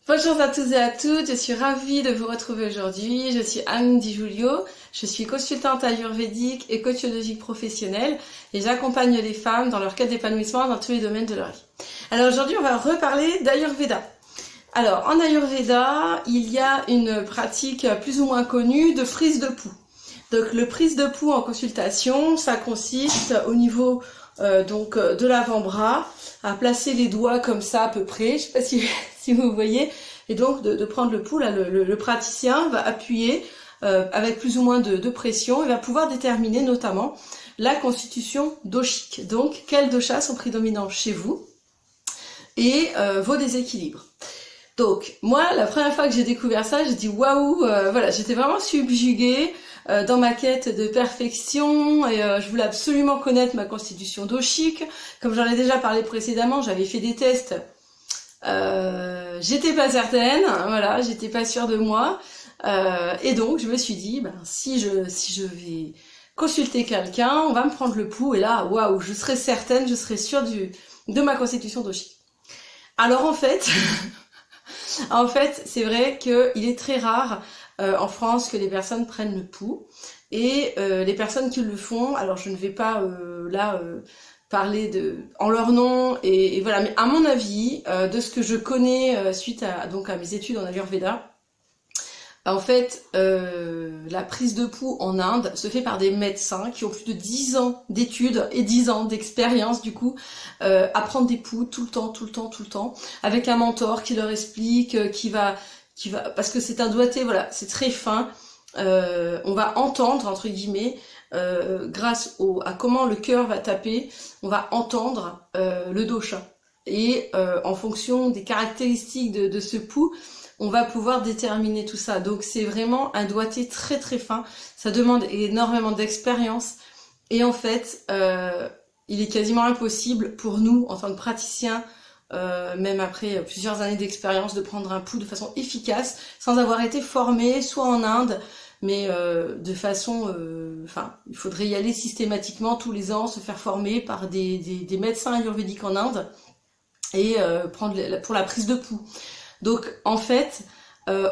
Bonjour à tous et à toutes, je suis ravie de vous retrouver aujourd'hui. Je suis Anne Di Giulio, je suis consultante ayurvédique et coach yogique professionnelle et j'accompagne les femmes dans leur quête d'épanouissement dans tous les domaines de leur vie. Alors aujourd'hui, on va reparler d'Ayurveda. Alors en Ayurveda, il y a une pratique plus ou moins connue de prise de pouls. Donc le prise de pouls en consultation, ça consiste au niveau de l'avant-bras à placer les doigts comme ça à peu près, je sais pas si vous voyez, et donc de prendre le pouls, là le praticien va appuyer avec plus ou moins de pression et va pouvoir déterminer notamment la constitution doshique, donc quels doshas sont prédominants chez vous et vos déséquilibres. Donc moi la première fois que j'ai découvert ça, j'ai dit waouh, voilà, j'étais vraiment subjuguée dans ma quête de perfection et je voulais absolument connaître ma constitution doshique. Comme j'en ai déjà parlé précédemment, j'avais fait des tests, j'étais pas certaine, voilà, j'étais pas sûre de moi et donc je me suis dit si je vais consulter quelqu'un, on va me prendre le pouls et là waouh, je serai certaine, je serai sûre de ma constitution doshique. Alors en fait c'est vrai qu'il est très rare en France que les personnes prennent le pouls et les personnes qui le font, alors je ne vais pas parler en leur nom et voilà, mais à mon avis, de ce que je connais suite à mes études en Ayurveda, en fait, la prise de pouls en Inde se fait par des médecins qui ont plus de 10 ans d'études et 10 ans d'expérience du coup à prendre des pouls tout le temps, avec un mentor qui leur explique, qui va, parce que c'est un doigté, voilà, c'est très fin, on va entendre entre guillemets, grâce à comment le cœur va taper, on va entendre le dosha et en fonction des caractéristiques de ce pouls, on va pouvoir déterminer tout ça. Donc c'est vraiment un doigté très fin, ça demande énormément d'expérience et en fait il est quasiment impossible pour nous en tant que praticiens, même après plusieurs années d'expérience, de prendre un pouls de façon efficace sans avoir été formé soit en Inde, mais de façon, il faudrait y aller systématiquement tous les ans, se faire former par des médecins ayurvédiques en Inde et prendre pour la prise de pouls. Donc en fait,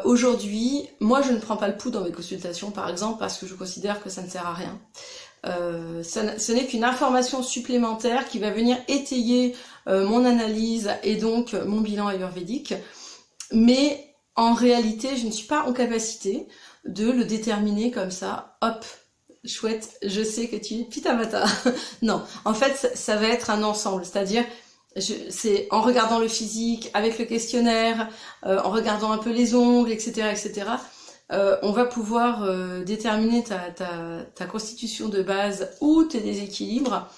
aujourd'hui, moi je ne prends pas le pouls dans mes consultations par exemple parce que je considère que ça ne sert à rien. Ce n'est qu'une information supplémentaire qui va venir étayer mon analyse et donc mon bilan ayurvédique, mais en réalité je ne suis pas en capacité de le déterminer comme ça, hop, chouette, je sais que tu es pitamata. Non, en fait ça va être un ensemble, c'est-à-dire c'est en regardant le physique, avec le questionnaire, en regardant un peu les ongles, etc., on va pouvoir déterminer ta constitution de base ou tes déséquilibres,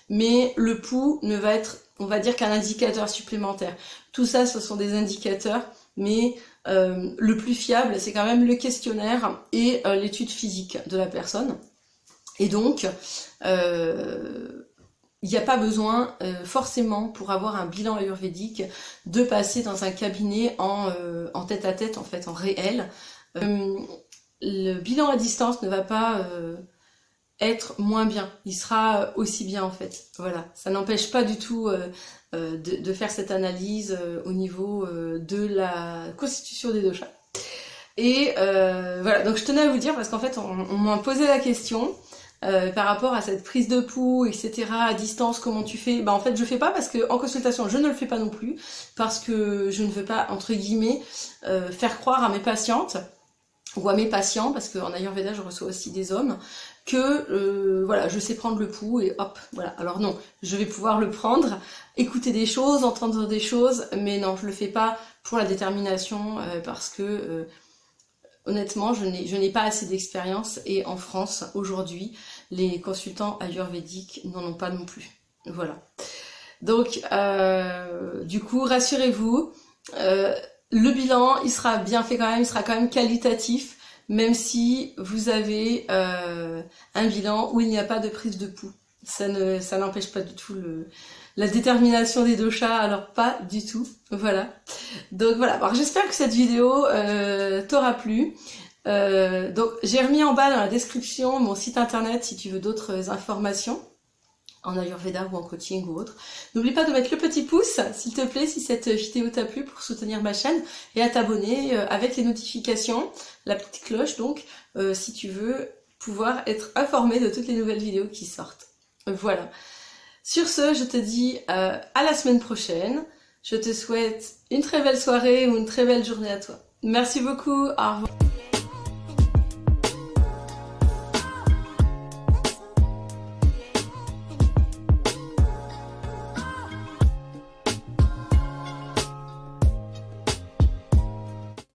mais le pouls ne va être, on va dire, qu'un indicateur supplémentaire. Tout ça, ce sont des indicateurs, mais le plus fiable, c'est quand même le questionnaire et l'étude physique de la personne. Et donc, il n'y a pas besoin forcément pour avoir un bilan ayurvédique de passer dans un cabinet en tête-à-tête, en fait, en réel. Le bilan à distance ne va pas être moins bien, il sera aussi bien en fait. Voilà, ça n'empêche pas du tout de faire cette analyse au niveau de la constitution des doshas. Et voilà, donc je tenais à vous dire parce qu'en fait on m'a posé la question. Par rapport à cette prise de pouls, etc., à distance, comment tu fais? En fait, je fais pas parce que en consultation, je ne le fais pas non plus, parce que je ne veux pas, entre guillemets, faire croire à mes patientes, ou à mes patients, parce qu'en Ayurveda, je reçois aussi des hommes, que voilà, je sais prendre le pouls et hop, voilà. Alors non, je vais pouvoir le prendre, écouter des choses, entendre des choses, mais non, je le fais pas pour la détermination, parce que... honnêtement, je n'ai pas assez d'expérience et en France, aujourd'hui, les consultants ayurvédiques n'en ont pas non plus. Voilà. Donc, du coup, rassurez-vous, le bilan, il sera bien fait quand même, il sera quand même qualitatif, même si vous avez un bilan où il n'y a pas de prise de pouls. Ça n'empêche pas du tout la détermination des doshas, alors pas du tout, voilà. Donc voilà, alors j'espère que cette vidéo t'aura plu. Donc j'ai remis en bas dans la description mon site internet si tu veux d'autres informations. en Ayurveda ou en coaching ou autre. N'oublie pas de mettre le petit pouce, s'il te plaît, si cette vidéo t'a plu pour soutenir ma chaîne, et à t'abonner avec les notifications, la petite cloche donc, si tu veux pouvoir être informé de toutes les nouvelles vidéos qui sortent. Voilà. Sur ce, je te dis à la semaine prochaine. Je te souhaite une très belle soirée ou une très belle journée à toi. Merci beaucoup, au revoir.